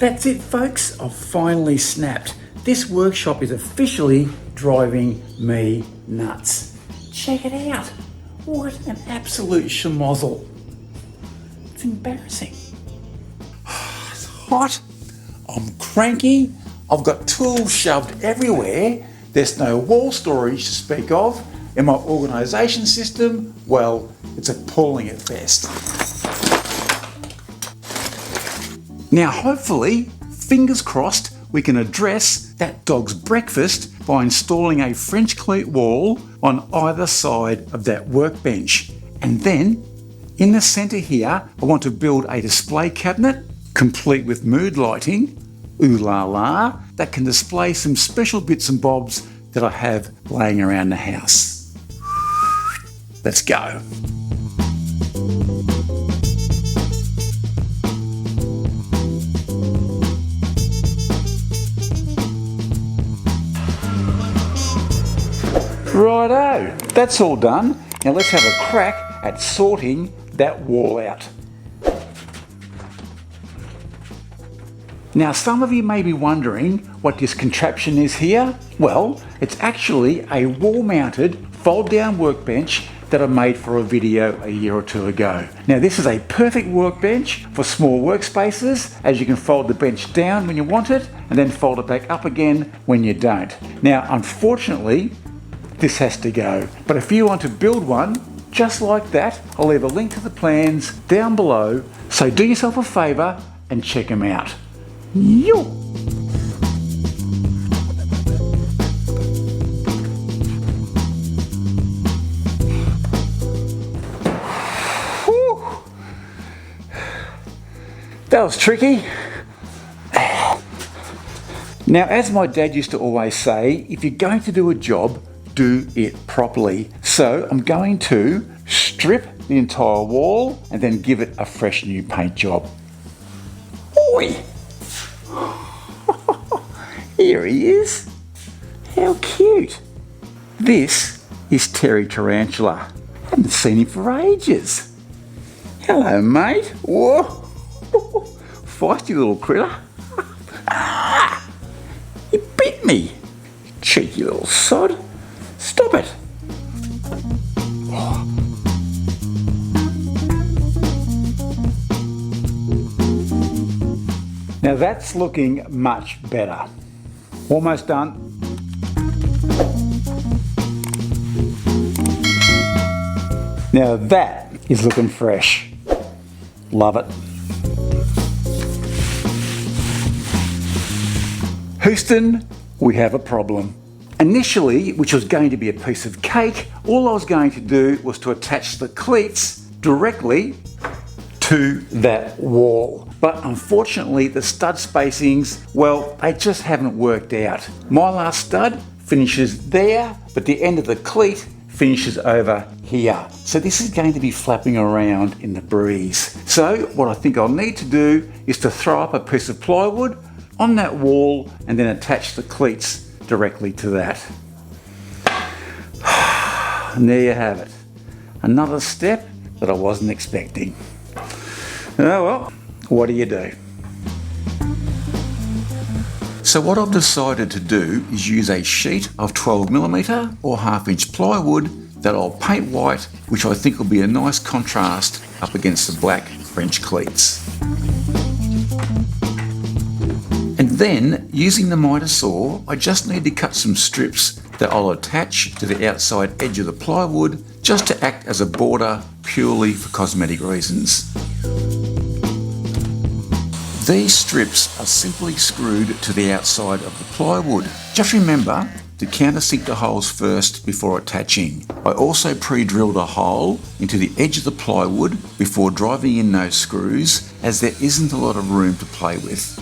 That's it, folks. I've finally snapped. This workshop is officially driving me nuts. Check it out. What an absolute schmozzle. It's embarrassing. It's hot. I'm cranky. I've got tools shoved everywhere. There's no wall storage to speak of. In my organisation system, well, it's appalling at best. Now, hopefully, fingers crossed, we can address that dog's breakfast by installing a French Cleat Wall on either side of that workbench. And then, in the centre here, I want to build a display cabinet, complete with mood lighting, ooh la la, that can display some special bits and bobs that I have laying around the house. Let's go. Righto, that's all done. Now let's have a crack at sorting that wall out. Now some of you may be wondering what this contraption is here. Well, it's actually a wall-mounted fold-down workbench that I made for a video a year or two ago. Now this is a perfect workbench for small workspaces, as you can fold the bench down when you want it and then fold it back up again when you don't. Now unfortunately, this has to go. But if you want to build one just like that, I'll leave a link to the plans down below. So do yourself a favour and check them out. Yo! Whew. That was tricky. Now, as my dad used to always say, if you're going to do a job, do it properly. So I'm going to strip the entire wall and then give it a fresh new paint job. Oi! Here he is. How cute. This is Terry Tarantula. Haven't seen him for ages. Hello, mate. Whoa. Feisty little critter. Ah, he bit me. Cheeky little sod. Stop it! Now that's looking much better. Almost done. Now that is looking fresh. Love it. Houston, we have a problem. Initially, which was going to be a piece of cake, all I was going to do was to attach the cleats directly to that wall. But unfortunately, the stud spacings, well, they just haven't worked out. My last stud finishes there, but the end of the cleat finishes over here. So this is going to be flapping around in the breeze. So what I think I'll need to do is to throw up a piece of plywood on that wall and then attach the cleats directly to that. And there you have it. Another step that I wasn't expecting. Oh well, what do you do? So what I've decided to do is use a sheet of 12mm or 1/2 inch plywood that I'll paint white, which I think will be a nice contrast up against the black French cleats. And then, using the miter saw, I just need to cut some strips that I'll attach to the outside edge of the plywood just to act as a border purely for cosmetic reasons. These strips are simply screwed to the outside of the plywood. Just remember to countersink the holes first before attaching. I also pre-drilled a hole into the edge of the plywood before driving in those screws, as there isn't a lot of room to play with.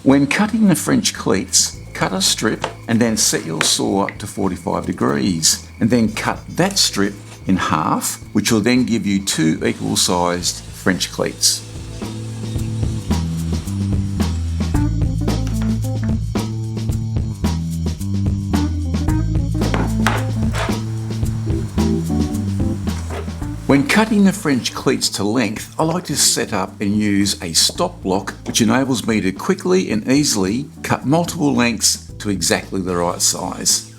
When cutting the French cleats, cut a strip and then set your saw to 45 degrees, and then cut that strip in half, which will then give you 2 equal sized French cleats. When cutting the French cleats to length, I like to set up and use a stop block which enables me to quickly and easily cut multiple lengths to exactly the right size.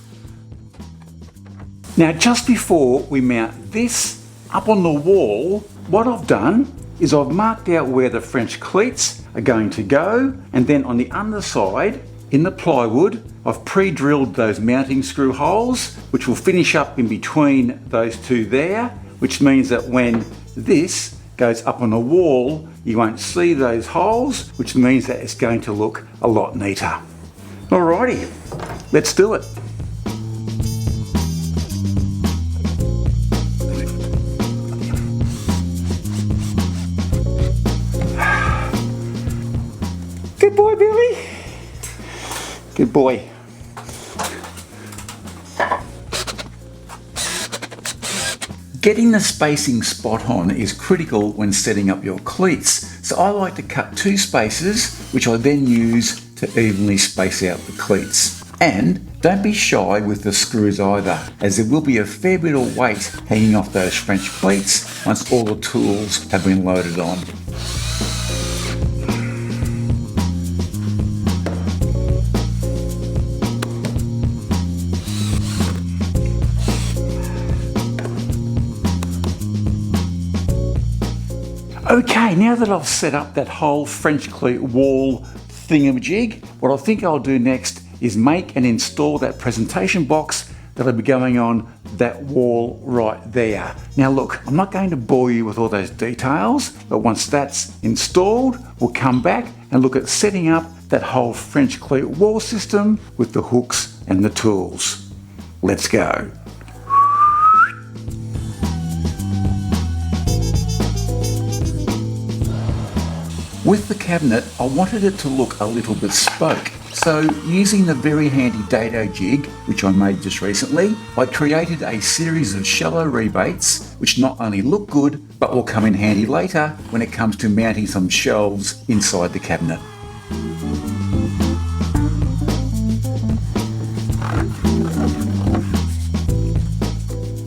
Now just before we mount this up on the wall, what I've done is I've marked out where the French cleats are going to go, and then on the underside in the plywood I've pre-drilled those mounting screw holes which will finish up in between those two there, which means that when this goes up on the wall you won't see those holes, which means that it's going to look a lot neater. Alrighty, let's do it. Good boy, Billy. Good boy. Getting the spacing spot on is critical when setting up your cleats, so I like to cut two spaces which I then use to evenly space out the cleats. And don't be shy with the screws either, as there will be a fair bit of weight hanging off those French cleats once all the tools have been loaded on. Okay, now that I've set up that whole French cleat wall thingamajig, what I think I'll do next is make and install that presentation box that'll be going on that wall right there. Now look, I'm not going to bore you with all those details, but once that's installed, we'll come back and look at setting up that whole French cleat wall system with the hooks and the tools. Let's go. With the cabinet, I wanted it to look a little bespoke, so using the very handy dado jig, which I made just recently, I created a series of shallow rebates which not only look good, but will come in handy later when it comes to mounting some shelves inside the cabinet.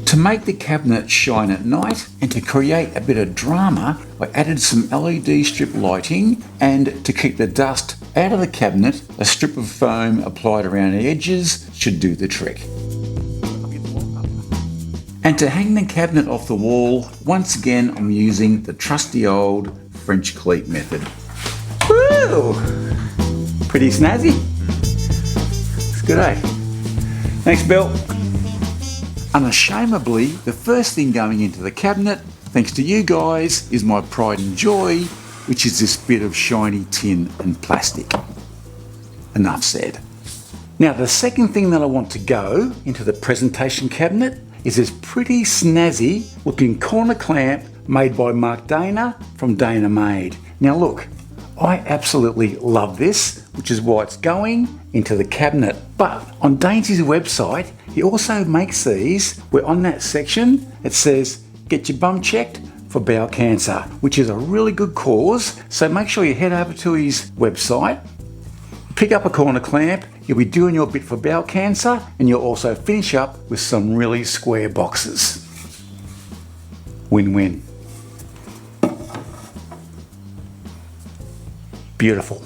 To make the cabinet shine at night and to create a bit of drama, I added some LED strip lighting, and to keep the dust out of the cabinet, a strip of foam applied around the edges should do the trick. And to hang the cabinet off the wall, once again I'm using the trusty old French cleat method. Woo! Pretty snazzy. It's good, eh? Thanks, Bill. Unashamedly, the first thing going into the cabinet, thanks to you guys, is my pride and joy, which is this bit of shiny tin and plastic. Enough said. Now the second thing that I want to go into the presentation cabinet is this pretty snazzy looking corner clamp made by Mark Dana from Dana Made. Now look, I absolutely love this, which is why it's going into the cabinet. But on Daine's website, he also makes these where on that section it says, get your bum checked for bowel cancer, which is a really good cause. So make sure you head over to his website, pick up a corner clamp, you'll be doing your bit for bowel cancer, and you'll also finish up with some really square boxes. Win-win. Beautiful.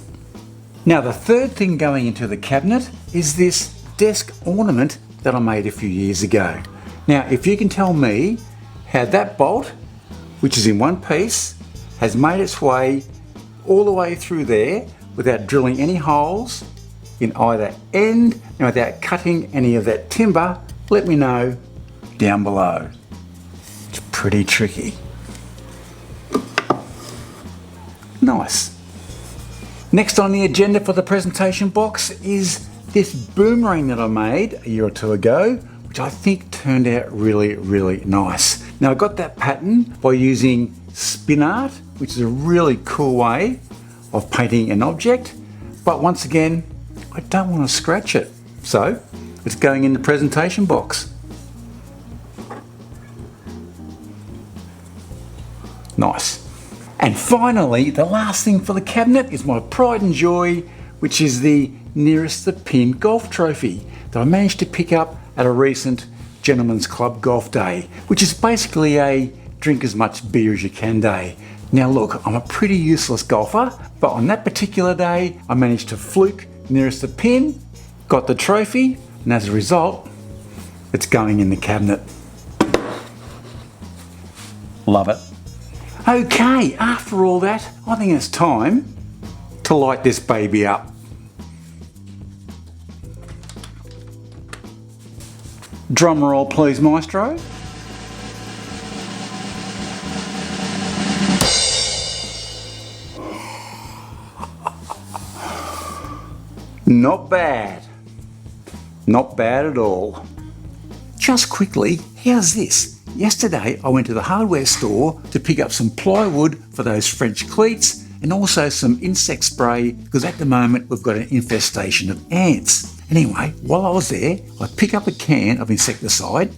Now the third thing going into the cabinet is this desk ornament that I made a few years ago. Now if you can tell me how that bolt, which is in one piece, has made its way all the way through there without drilling any holes in either end and without cutting any of that timber, let me know down below. It's pretty tricky. Nice. Next on the agenda for the presentation box is this boomerang that I made a year or two ago, which I think turned out really, really nice. Now I got that pattern by using spin art, which is a really cool way of painting an object, but once again, I don't want to scratch it. So it's going in the presentation box. Nice. And finally, the last thing for the cabinet is my pride and joy, which is the nearest the pin golf trophy that I managed to pick up at a recent Gentlemen's Club golf day, which is basically a drink as much beer as you can day. Now look, I'm a pretty useless golfer, but on that particular day, I managed to fluke nearest the pin, got the trophy, and as a result, it's going in the cabinet. Love it. Okay, after all that, I think it's time to light this baby up. Drum roll please, maestro. Not bad. Not bad at all. Just quickly, how's this? Yesterday I went to the hardware store to pick up some plywood for those French cleats and also some insect spray because at the moment we've got an infestation of ants. Anyway, while I was there, I pick up a can of insecticide,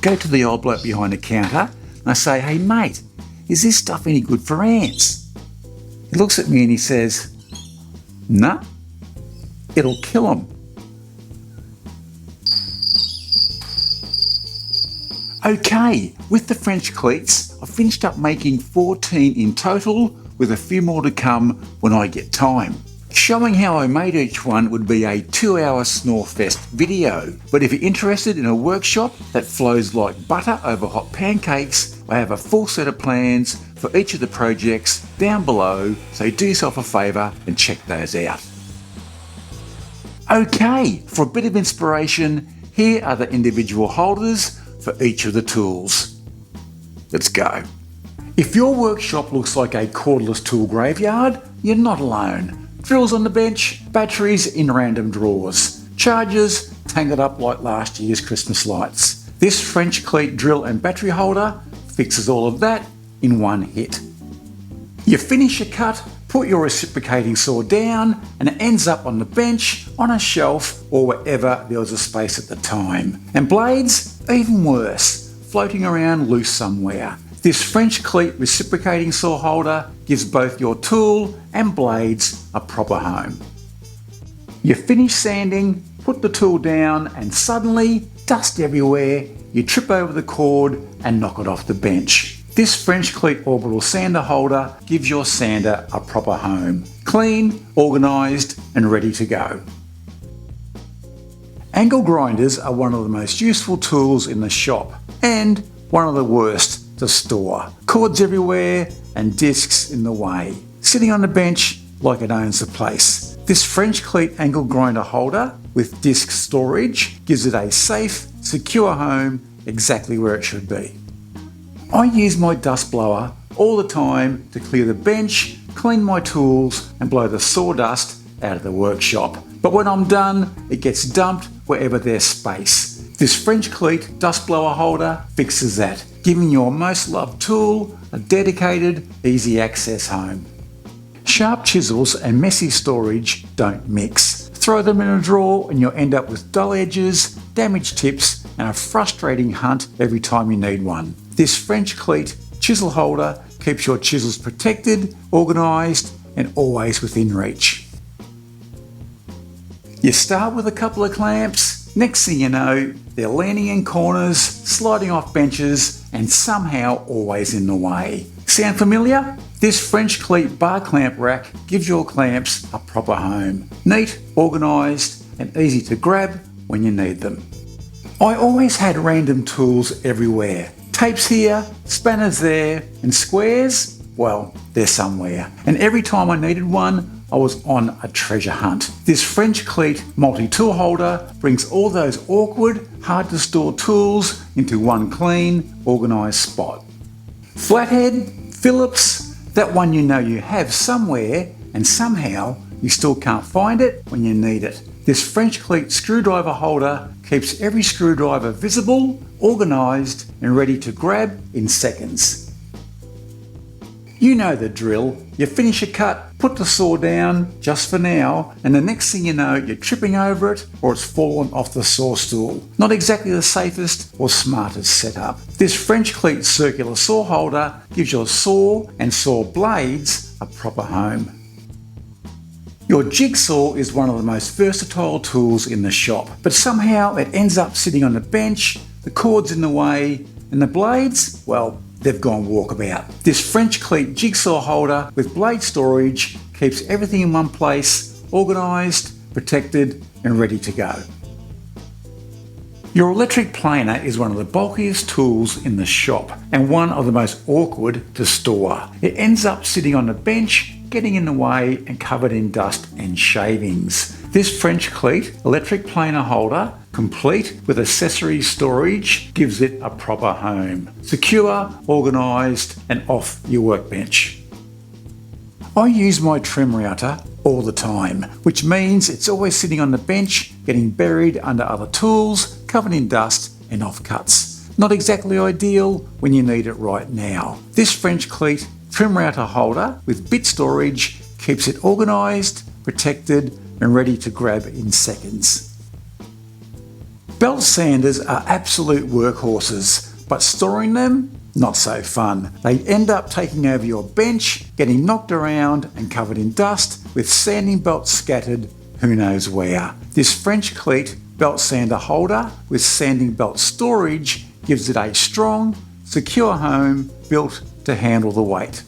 go to the old bloke behind the counter and I say, "Hey mate, is this stuff any good for ants?" He looks at me and he says, "Nah, it'll kill them." Okay, with the French cleats, I finished up making 14 in total, with a few more to come when I get time. Showing how I made each one would be a 2-hour Snorefest video, but if you're interested in a workshop that flows like butter over hot pancakes, I have a full set of plans for each of the projects down below, so do yourself a favour and check those out. Okay, for a bit of inspiration, here are the individual holders for each of the tools. Let's go. If your workshop looks like a cordless tool graveyard, you're not alone. Drills on the bench, batteries in random drawers, chargers tangled up like last year's Christmas lights. This French cleat drill and battery holder fixes all of that in one hit. You finish your cut, put your reciprocating saw down, and it ends up on the bench, on a shelf, or wherever there was a space at the time. And blades, even worse, floating around loose somewhere. This French cleat reciprocating saw holder gives both your tool and blades a proper home. You finish sanding, put the tool down, and suddenly, dust everywhere, you trip over the cord and knock it off the bench. This French cleat orbital sander holder gives your sander a proper home. Clean, organised, and ready to go. Angle grinders are one of the most useful tools in the shop, and one of the worst to store. Cords everywhere and discs in the way. Sitting on the bench like it owns the place. This French cleat angle grinder holder with disc storage gives it a safe, secure home exactly where it should be. I use my dust blower all the time to clear the bench, clean my tools and blow the sawdust out of the workshop. But when I'm done, it gets dumped wherever there's space. This French cleat dust blower holder fixes that, giving your most loved tool a dedicated, easy access home. Sharp chisels and messy storage don't mix. Throw them in a drawer and you'll end up with dull edges, damaged tips and a frustrating hunt every time you need one. This French cleat chisel holder keeps your chisels protected, organised and always within reach. You start with a couple of clamps. Next thing you know, they're landing in corners, sliding off benches, and somehow always in the way. Sound familiar? This French cleat bar clamp rack gives your clamps a proper home. Neat, organised, and easy to grab when you need them. I always had random tools everywhere. Tapes here, spanners there, and squares, well, they're somewhere. And every time I needed one, I was on a treasure hunt. This French cleat multi-tool holder brings all those awkward, hard to store tools into one clean, organised spot. Flathead, Phillips, that one you know you have somewhere and somehow you still can't find it when you need it. This French cleat screwdriver holder keeps every screwdriver visible, organised and ready to grab in seconds. You know the drill. You finish a cut, put the saw down, just for now, and the next thing you know, you're tripping over it or it's fallen off the saw stool. Not exactly the safest or smartest setup. This French cleat circular saw holder gives your saw and saw blades a proper home. Your jigsaw is one of the most versatile tools in the shop, but somehow it ends up sitting on the bench, the cord's in the way, and the blades, well, they've gone walkabout. This French cleat jigsaw holder with blade storage keeps everything in one place, organised, protected and ready to go. Your electric planer is one of the bulkiest tools in the shop and one of the most awkward to store. It ends up sitting on the bench, getting in the way and covered in dust and shavings. This French cleat electric planer holder, complete with accessory storage, gives it a proper home. Secure, organised and off your workbench. I use my trim router all the time, which means it's always sitting on the bench, getting buried under other tools, covered in dust and offcuts. Not exactly ideal when you need it right now. This French cleat trim router holder with bit storage keeps it organised, protected and ready to grab in seconds. Belt sanders are absolute workhorses, but storing them, not so fun. They end up taking over your bench, getting knocked around and covered in dust with sanding belts scattered who knows where. This French cleat belt sander holder with sanding belt storage gives it a strong, secure home built to handle the weight.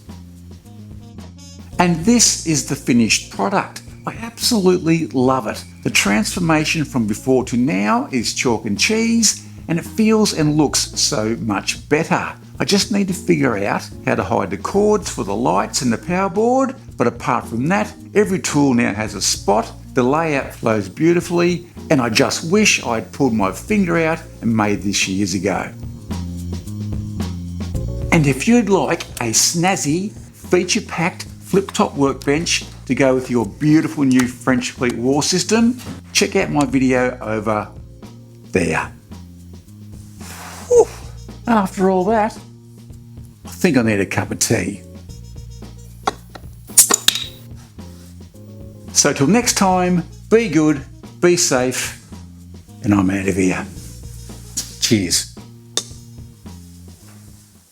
And this is the finished product. I absolutely love it. The transformation from before to now is chalk and cheese, and it feels and looks so much better. I just need to figure out how to hide the cords for the lights and the power board, but apart from that, every tool now has a spot, the layout flows beautifully, and I just wish I'd pulled my finger out and made this years ago. And if you'd like a snazzy, feature-packed flip-top workbench to go with your beautiful new French Cleat Wall system, check out my video over there. Whew. After all that, I think I need a cup of tea. So till next time, be good, be safe, and I'm out of here. Cheers.